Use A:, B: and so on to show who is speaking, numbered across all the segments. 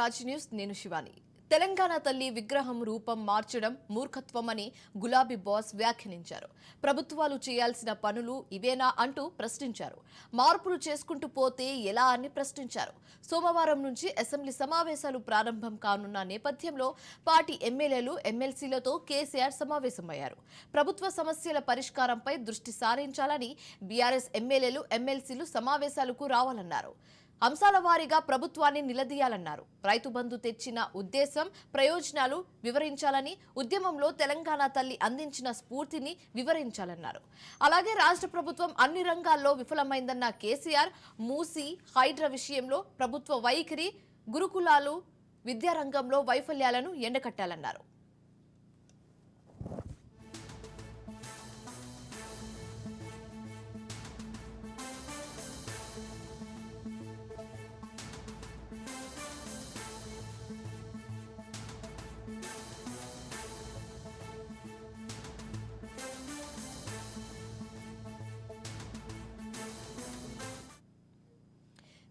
A: Raj news నేను శివాని. తెలంగాణ తల్లి విగ్రహం రూపం మార్చడం మూర్ఖత్వమని గులాబీ బాస్ వ్యాఖ్యానించారు. ప్రభుత్వాలు చేయాల్సిన పనులు ఇవేనా అంటూ ప్రశ్నించారు. మార్పులు చేసుకుంటూ పోతే ఎలా అని ప్రశ్నించారు. సోమవారం నుంచి అసెంబ్లీ సమావేశాలు ప్రారంభం కానున్న నేపథ్యంలో పార్టీ ఎమ్మెల్యేలు ఎమ్మెల్సీలతో కేసీఆర్ సమావేశమయ్యారు. ప్రభుత్వ సమస్యల పరిష్కారంపై దృష్టి సారించాలని బీఆర్ఎస్ ఎమ్మెల్యేలు ఎమ్మెల్సీలు సమావేశాలకు రావాలన్నారు. అంశాల వారీగా ప్రభుత్వాన్ని నిలదీయాలన్నారు. రైతు బంధు తెచ్చిన ఉద్దేశం ప్రయోజనాలు వివరించాలని, ఉద్యమంలో తెలంగాణ తల్లి అందించిన స్ఫూర్తిని వివరించాలన్నారు. అలాగే రాష్ట్ర ప్రభుత్వం అన్ని రంగాల్లో విఫలమైందన్న కేసీఆర్ మూసీ హైడ్రా విషయంలో ప్రభుత్వ వైఖరి, గురుకులాలు విద్యారంగంలో వైఫల్యాలను ఎండకట్టాలన్నారు.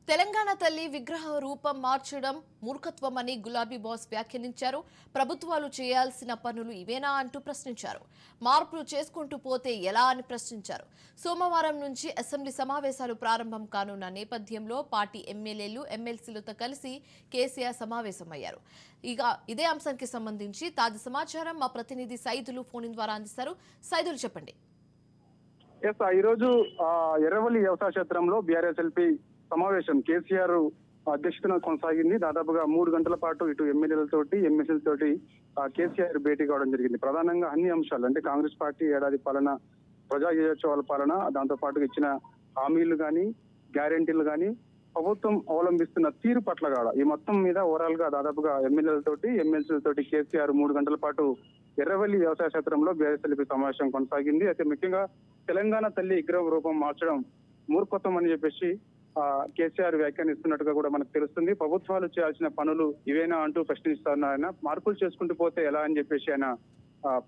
A: తెలంగాణ తల్లి విగ్రహ రూపం మార్చడం మూర్ఖత్వమని గులాబీ బాస్ వ్యాఖ్యానించారు. ప్రభుత్వాలు చేయాల్సిన పనులు ఇవేనా అంటూ ప్రశ్నించారు. మార్పులు చేసుకుంటూ పోతే ఎలా అని ప్రశ్నించారు. సోమవారం నుంచి అసెంబ్లీ సమావేశాలు ప్రారంభం కానున్న నేపథ్యంలో పార్టీ ఎమ్మెల్యేలు ఎమ్మెల్సీలతో కలిసి కేసీఆర్ సమావేశమయ్యారు. ఇక ఇదే అంశానికి సంబంధించి తాజా సమాచారం మా ప్రతినిధి సైదులు ఫోన్ ద్వారా అందిస్తారు. సైదులు చెప్పండి.
B: ఈరోజు ఎర్రవల్లి వ్యవసాయ క్షేత్రంలో బీఆర్ఎస్ఎల్పీ సమావేశం కేసీఆర్ అధ్యక్షతన కొనసాగింది. దాదాపుగా 3 గంటల పాటు ఇటు ఎమ్మెల్యేలతోటి ఎమ్మెల్సీలతోటి కేసీఆర్ భేటీ కావడం జరిగింది. ప్రధానంగా అన్ని అంశాలు అంటే కాంగ్రెస్ పార్టీ ఏడాది పాలన, ప్రజా యువోత్సవాల పాలన, దాంతో పాటు ఇచ్చిన హామీలు కానీ గ్యారెంటీలు కానీ ప్రభుత్వం అవలంబిస్తున్న తీరు పట్ల కూడా ఈ మొత్తం మీద ఓవరాల్ గా దాదాపుగా ఎమ్మెల్యేలతోటి ఎమ్మెల్సీలతోటి కేసీఆర్ 3 గంటల పాటు ఎర్రవల్లి వ్యవసాయ క్షేత్రంలో బీఆర్ఎస్ఎల్పీ సమావేశం కొనసాగింది. అయితే ముఖ్యంగా తెలంగాణ తల్లి విగ్రహం రూపం మార్చడం మూర్ఖత్వం అని చెప్పేసి కేసీఆర్ వ్యాఖ్యానిస్తున్నట్టుగా కూడా మనకు తెలుస్తుంది. ప్రభుత్వాలు చేయాల్సిన పనులు ఇవేనా అంటూ ప్రశ్నిస్తున్నారు. ఆయన మార్పులు చేసుకుంటూ పోతే ఎలా అని చెప్పేసి ఆయన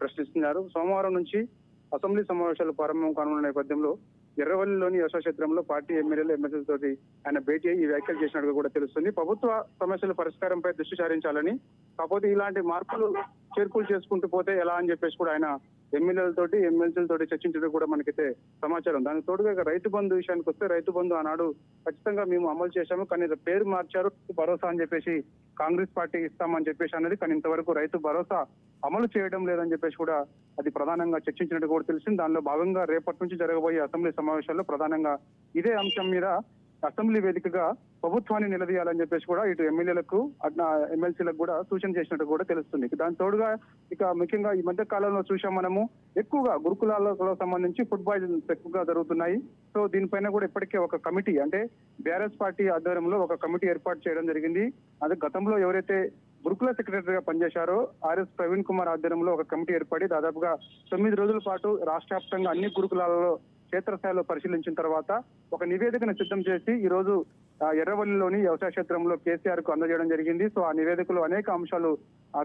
B: ప్రశ్నిస్తున్నారు. సోమవారం నుంచి అసెంబ్లీ సమావేశాలు ప్రారంభం కానున్న నేపథ్యంలో ఎర్రవల్లిలోని వ్యవసాయ క్షేత్రంలో పార్టీ ఎమ్మెల్యేలు ఎమ్మెల్యేలతోటి ఆయన భేటీ అయ్యి ఈ వ్యాఖ్యలు చేసినట్టుగా కూడా తెలుస్తుంది. ప్రభుత్వ సమస్యల పరిష్కారంపై దృష్టి సారించాలని, కాకపోతే ఇలాంటి మార్పులు చేర్పులు చేసుకుంటూ పోతే ఎలా అని చెప్పేసి కూడా ఆయన ఎమ్మెల్యేలతోటి ఎమ్మెల్సీలతోటి చర్చించడం కూడా మనకైతే సమాచారం. దానికి తోడుగా రైతు బంధు విషయానికి వస్తే రైతు బంధు ఆనాడు ఖచ్చితంగా మేము అమలు చేశాము, కానీ పేరు మార్చారు భరోసా అని చెప్పేసి కాంగ్రెస్ పార్టీ ఇస్తామని చెప్పేసి అన్నది, కానీ ఇంతవరకు రైతు భరోసా అమలు చేయడం లేదని చెప్పేసి కూడా అది ప్రధానంగా చర్చించినట్టు కూడా తెలిసింది. దానిలో భాగంగా రేపటి నుంచి జరగబోయే అసెంబ్లీ సమావేశాల్లో ప్రధానంగా ఇదే అంశం మీద అసెంబ్లీ వేదికగా ప్రభుత్వాన్ని నిలదీయాలని చెప్పేసి కూడా ఇటు ఎమ్మెల్యేలకు ఎమ్మెల్సీలకు కూడా సూచన చేసినట్టు కూడా తెలుస్తుంది. దాని తోడుగా ఇక ముఖ్యంగా ఈ మధ్య కాలంలో చూసాం మనము ఎక్కువగా గురుకులాలకు సంబంధించి ఫుడ్ పాయిజన్స్ ఎక్కువగా జరుగుతున్నాయి. సో దీనిపైన కూడా ఇప్పటికే ఒక కమిటీ అంటే బీఆర్ఎస్ పార్టీ ఆధ్వర్యంలో ఒక కమిటీ ఏర్పాటు చేయడం జరిగింది. అదే గతంలో ఎవరైతే గురుకుల సెక్రటరీగా పనిచేశారో ఆర్ఎస్ ప్రవీణ్ కుమార్ ఆధ్వర్యంలో ఒక కమిటీ ఏర్పడి దాదాపుగా 9 రోజుల పాటు రాష్ట్ర వ్యాప్తంగా అన్ని గురుకులాలలో క్షేత్రస్థాయిలో పరిశీలించిన తర్వాత ఒక నివేదికను సిద్ధం చేసి ఈ రోజు ఎర్రవల్లిలోని వ్యవసాయ క్షేత్రంలో కేసీఆర్ కు అందజేయడం జరిగింది. సో ఆ నివేదికలో అనేక అంశాలు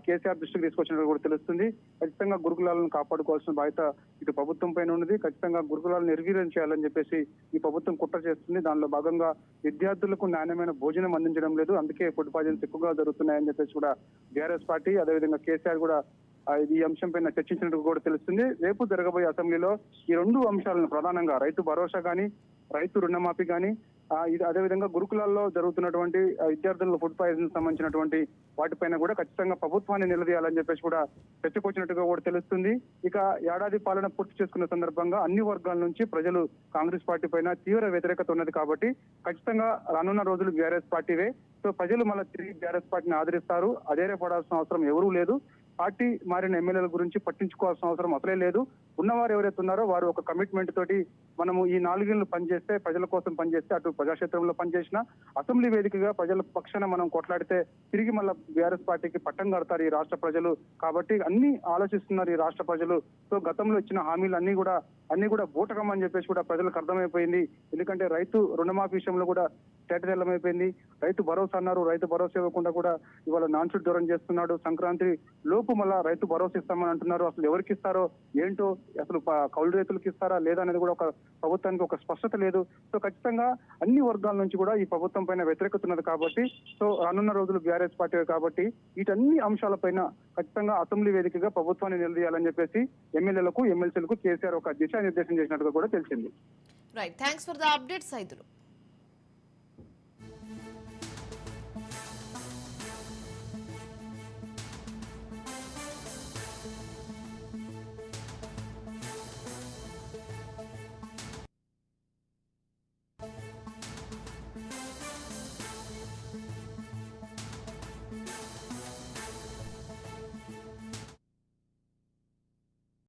B: కేసీఆర్ దృష్టికి తీసుకొచ్చినట్టు కూడా తెలుస్తుంది. ఖచ్చితంగా గురుకులాలను కాపాడుకోవాల్సిన బాధ్యత ఇటు ప్రభుత్వం పైన ఉన్నది. ఖచ్చితంగా గురుకులాలను నిర్వీర్యం చేయాలని చెప్పేసి ఈ ప్రభుత్వం కుట్ర చేస్తుంది. దానిలో భాగంగా విద్యార్థులకు నాణ్యమైన భోజనం అందించడం లేదు, అందుకే ఫుడ్ పాయిజన్స్ ఎక్కువగా జరుగుతున్నాయని చెప్పేసి కూడా బీఆర్ఎస్ పార్టీ అదేవిధంగా కేసీఆర్ కూడా ఈ అంశం పైన చర్చించినట్టు కూడా తెలుస్తుంది. రేపు జరగబోయే అసెంబ్లీలో ఈ 2 అంశాలను ప్రధానంగా రైతు భరోసా కానీ రైతు రుణమాఫీ కానీ ఇది అదేవిధంగా గురుకులాల్లో జరుగుతున్నటువంటి విద్యార్థుల ఫుడ్ పాయిజన్ సంబంధించినటువంటి వాటిపైన కూడా ఖచ్చితంగా ప్రభుత్వాన్ని నిలదీయాలని చెప్పేసి కూడా చర్చకొచ్చినట్టుగా కూడా తెలుస్తుంది. ఇక ఏడాది పాలన పూర్తి చేసుకున్న సందర్భంగా అన్ని వర్గాల నుంచి ప్రజలు కాంగ్రెస్ పార్టీ పైన తీవ్ర వ్యతిరేకత ఉన్నది కాబట్టి ఖచ్చితంగా రానున్న రోజులు బీఆర్ఎస్ పార్టీవే. సో ప్రజలు మళ్ళీ తిరిగి బీఆర్ఎస్ పార్టీని ఆదరిస్తారు. అధైర్యపడాల్సిన అవసరం ఎవరూ లేదు. పార్టీ మారిన ఎమ్మెల్యేల గురించి పట్టించుకోవాల్సిన అవసరం అసలే లేదు. ఉన్నవారు ఎవరైతే ఉన్నారో వారు ఒక కమిట్మెంట్ తోటి మనము ఈ 4 ఏళ్లు పనిచేస్తే ప్రజల కోసం పనిచేస్తే అటు ప్రజాక్షేత్రంలో పనిచేసిన అసెంబ్లీ వేదికగా ప్రజల పక్షాన మనం కొట్లాడితే తిరిగి మళ్ళీ బీఆర్ఎస్ పార్టీకి పట్టం కడతారు ఈ రాష్ట్ర ప్రజలు. కాబట్టి అన్ని ఆలోచిస్తున్నారు ఈ రాష్ట్ర ప్రజలు. సో గతంలో ఇచ్చిన హామీలు అన్ని కూడా బూటకం అని చెప్పేసి కూడా ప్రజలకు అర్థమైపోయింది. ఎందుకంటే రైతు రుణమాఫీ విషయంలో కూడా తేటతెల్లమైపోయింది. రైతు భరోసా అన్నారు, రైతు భరోసా ఇవ్వకుండా కూడా ఇవాళ నాన్ షూట్ దూరం చేస్తున్నాడు. సంక్రాంతి లోపు లోపు మళ్ళీ రైతు భరోసా ఇస్తామని అంటున్నారు. అసలు ఎవరికి ఇస్తారో ఏంటో, అసలు కౌలు రైతులకు ఇస్తారా లేదా అనేది కూడా ఒక ప్రభుత్వానికి ఒక స్పష్టత లేదు. సో ఖచ్చితంగా అన్ని వర్గాల నుంచి కూడా ఈ ప్రభుత్వం పైన వ్యతిరేకత ఉన్నది కాబట్టి, సో రానున్న రోజులు బీఆర్ఎస్ పార్టీ కాబట్టి వీటన్ని అంశాలపైన ఖచ్చితంగా అసెంబ్లీ వేదికగా ప్రభుత్వాన్ని నిలదీయాలని చెప్పేసి ఎమ్మెల్యేలకు ఎమ్మెల్సీలకు కేసీఆర్ ఒక దిశానిర్దేశం చేసినట్టుగా కూడా తెలిసింది.
A: Right, thanks for the update Saidulu.